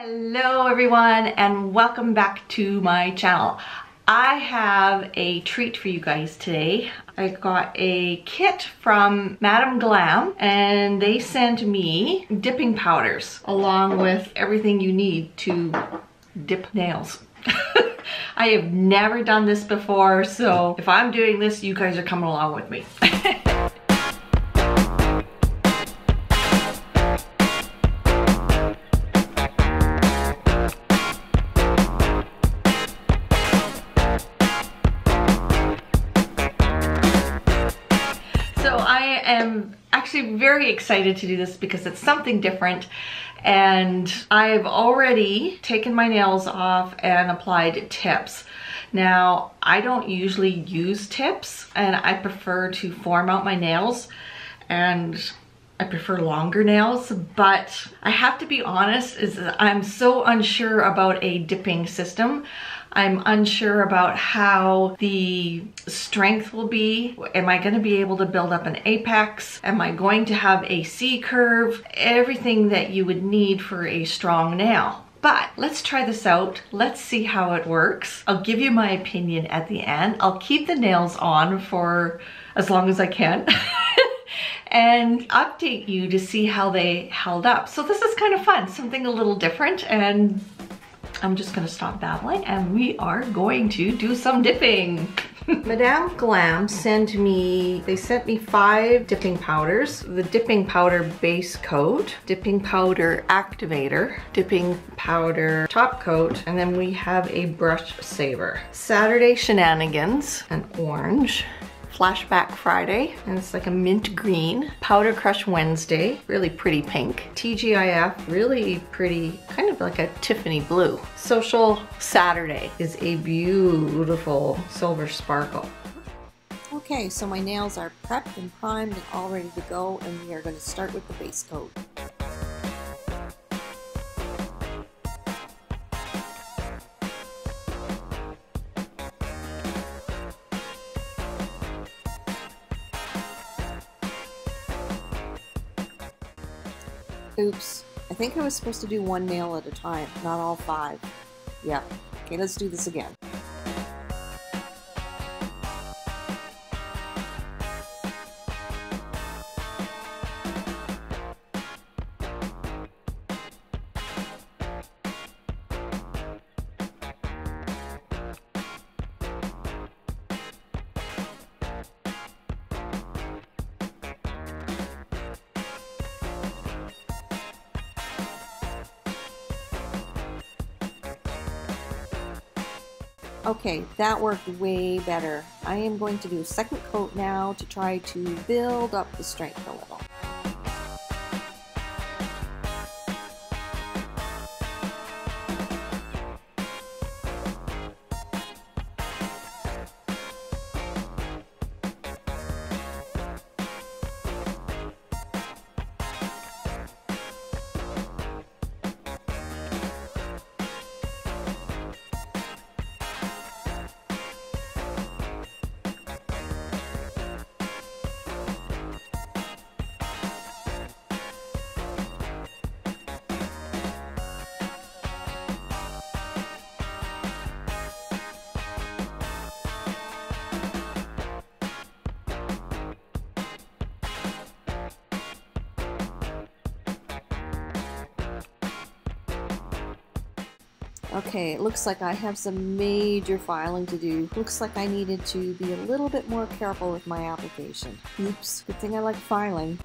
Hello everyone and welcome back to my channel. I have a treat for you guys today. I got a kit from Madam Glam and they sent me dipping powders along with everything you need to dip nails. I have never done this before, so if I'm doing this, you guys are coming along with me. I am actually very excited to do this because it's something different, and I've already taken my nails off and applied tips. Now, I don't usually use tips and I prefer to form out my nails, and I prefer longer nails, but I have to be honest, is that I'm so unsure about a dipping system. I'm unsure about how the strength will be. Am I going to be able to build up an apex? Am I going to have a C curve? Everything that you would need for a strong nail. But let's try this out. Let's see how it works. I'll give you my opinion at the end. I'll keep the nails on for as long as I can. And update you to see how they held up. So this is kind of fun, something a little different, and I'm just gonna stop babbling and we are going to do some dipping. Madam Glam sent me 5 dipping powders. The dipping powder base coat, dipping powder activator, dipping powder top coat, and then we have a brush saver. Saturday shenanigans, an orange. Flashback Friday, and it's like a mint green. Powder Crush Wednesday, really pretty pink. TGIF, really pretty, kind of like a Tiffany blue. Social Saturday is a beautiful silver sparkle. Okay, so my nails are prepped and primed and all ready to go, and we are going to start with the base coat. Oops, I think I was supposed to do one nail at a time, not all 5. Yep. Okay, let's do this again. Okay, that worked way better. I am going to do a second coat now to try to build up the strength a little. Okay, it looks like I have some major filing to do. Looks like I needed to be a little bit more careful with my application. Oops, good thing I like filing.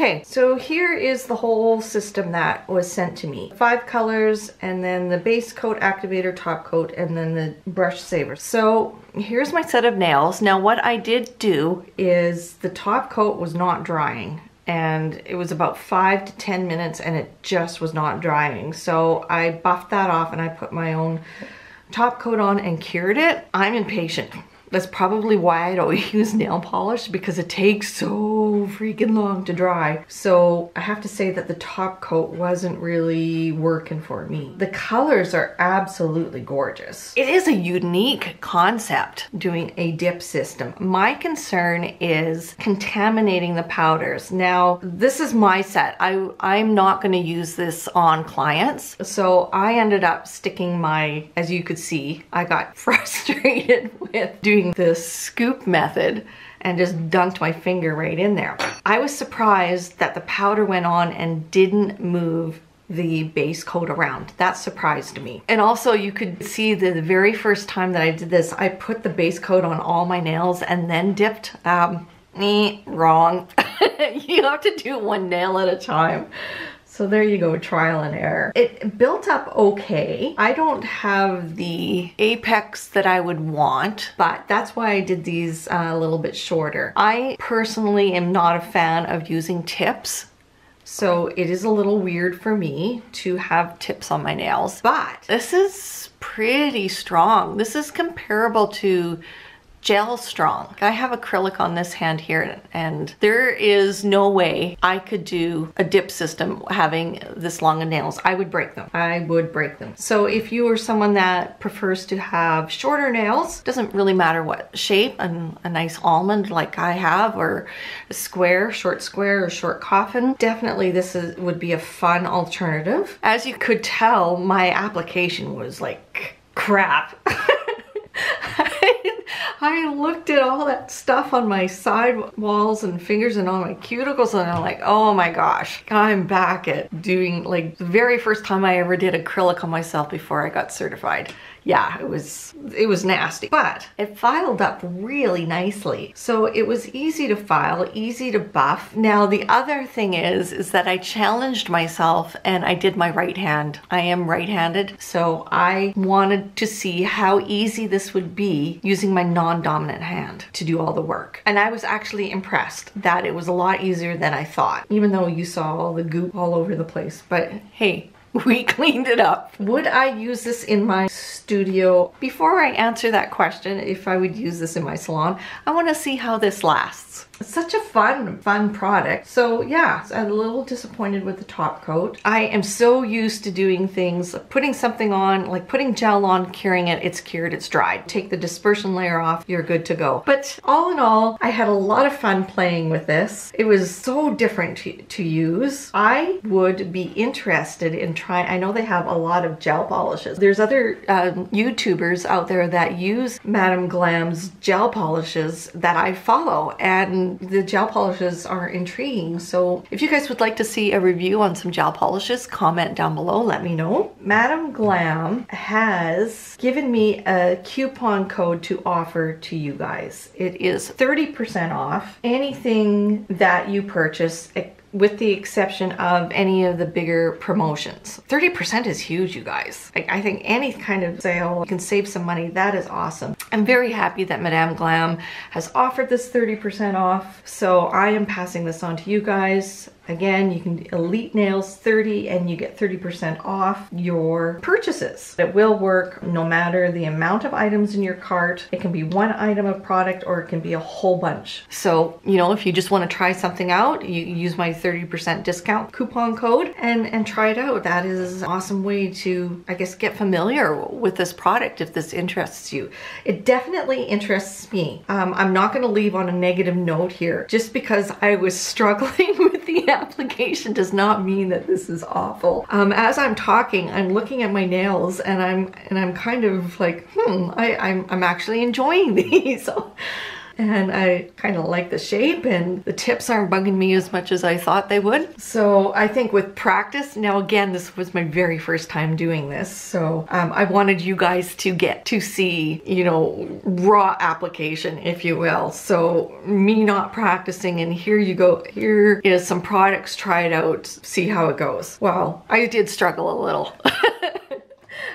Okay, so here is the whole system that was sent to me. 5 colors, and then the base coat, activator, top coat, and then the brush saver. So here's my set of nails. Now what I did do is the top coat was not drying, and it was about 5 to 10 minutes and it just was not drying. So I buffed that off and I put my own top coat on and cured it. I'm impatient. That's probably why I don't use nail polish, because it takes so freaking long to dry. So I have to say that the top coat wasn't really working for me. The colors are absolutely gorgeous. It is a unique concept doing a dip system. My concern is contaminating the powders. Now, this is my set. I'm not gonna use this on clients. So I ended up sticking my, as you could see, I got frustrated with doing the scoop method and just dunked my finger right in there. I was surprised that the powder went on and didn't move the base coat around. That surprised me. And also you could see that the very first time that I did this, I put the base coat on all my nails and then dipped. Wrong. You have to do one nail at a time. So there you go, trial and error. It built up okay. I don't have the apex that I would want, but that's why I did these a little bit shorter. I personally am not a fan of using tips, so it is a little weird for me to have tips on my nails, but this is pretty strong. This is comparable to gel strong. I have acrylic on this hand here, and there is no way I could do a dip system having this long of nails. I would break them. I would break them. So if you are someone that prefers to have shorter nails, doesn't really matter what shape, and a nice almond like I have, or a square, short square, or short coffin, definitely this would be a fun alternative. As you could tell, my application was like crap. I looked at all that stuff on my side walls and fingers and on my cuticles, and I'm like, oh my gosh, I'm back at doing, like, the very first time I ever did acrylic on myself before I got certified. Yeah, it was nasty, but it filed up really nicely. So it was easy to file, easy to buff. Now the other thing is that I challenged myself and I did my right hand. I am right-handed, so I wanted to see how easy this would be using my non-dominant hand to do all the work. And I was actually impressed that it was a lot easier than I thought, even though you saw all the goop all over the place. But hey, we cleaned it up. Would I use this in my studio? Before I answer that question, if I would use this in my salon, I want to see how this lasts. It's such a fun product. So yeah, I'm a little disappointed with the top coat. I am so used to doing things, putting something on, like putting gel on, curing it, it's cured, it's dried. Take the dispersion layer off, you're good to go. But all in all, I had a lot of fun playing with this. It was so different to use. I would be interested in trying, I know they have a lot of gel polishes. There's other YouTubers out there that use Madam Glam's gel polishes that I follow, and the gel polishes are intriguing. So if you guys would like to see a review on some gel polishes, comment down below, let me know. Madam Glam has given me a coupon code to offer to you guys. It is 30% off anything that you purchase, with the exception of any of the bigger promotions. 30% is huge, you guys. Like, I think any kind of sale, you can save some money. That is awesome. I'm very happy that Madam Glam has offered this 30% off. So I am passing this on to you guys. Again, you can Elite Nails 30 and you get 30% off your purchases. It will work no matter the amount of items in your cart. It can be one item of product or it can be a whole bunch. So, you know, if you just want to try something out, you use my 30% discount coupon code and try it out. That is an awesome way to, I guess, get familiar with this product if this interests you. It definitely interests me. I'm not going to leave on a negative note here. Just because I was struggling with the application does not mean that this is awful. As I'm talking, I'm looking at my nails and I'm kind of like, I'm actually enjoying these. So, and I kind of like the shape, and the tips aren't bugging me as much as I thought they would. So I think with practice, now again, this was my very first time doing this, so I wanted you guys to get to see, you know, raw application, if you will. So me not practicing, and here you go, here is some products, try it out, see how it goes. Well, I did struggle a little.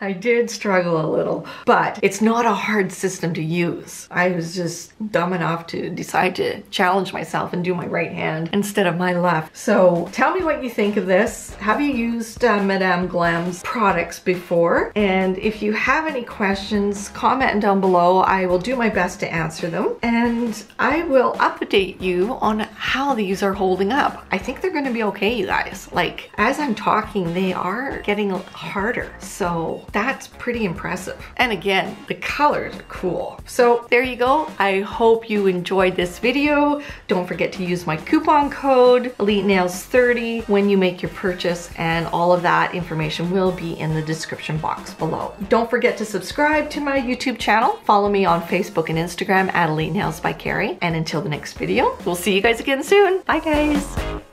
I did struggle a little, but it's not a hard system to use. I was just dumb enough to decide to challenge myself and do my right hand instead of my left. So tell me what you think of this. Have you used Madam Glam's products before? And if you have any questions, comment down below. I will do my best to answer them, and I will update you on how these are holding up. I think they're gonna be okay, you guys. Like, as I'm talking, they are getting harder. So that's pretty impressive. And again, the colors are cool. So there you go. I hope you enjoyed this video. Don't forget to use my coupon code EliteNails30 when you make your purchase, and all of that information will be in the description box below. Don't forget to subscribe to my YouTube channel. Follow me on Facebook and Instagram at Elite Nails by Carrie. And until the next video, we'll see you guys again soon. Bye guys.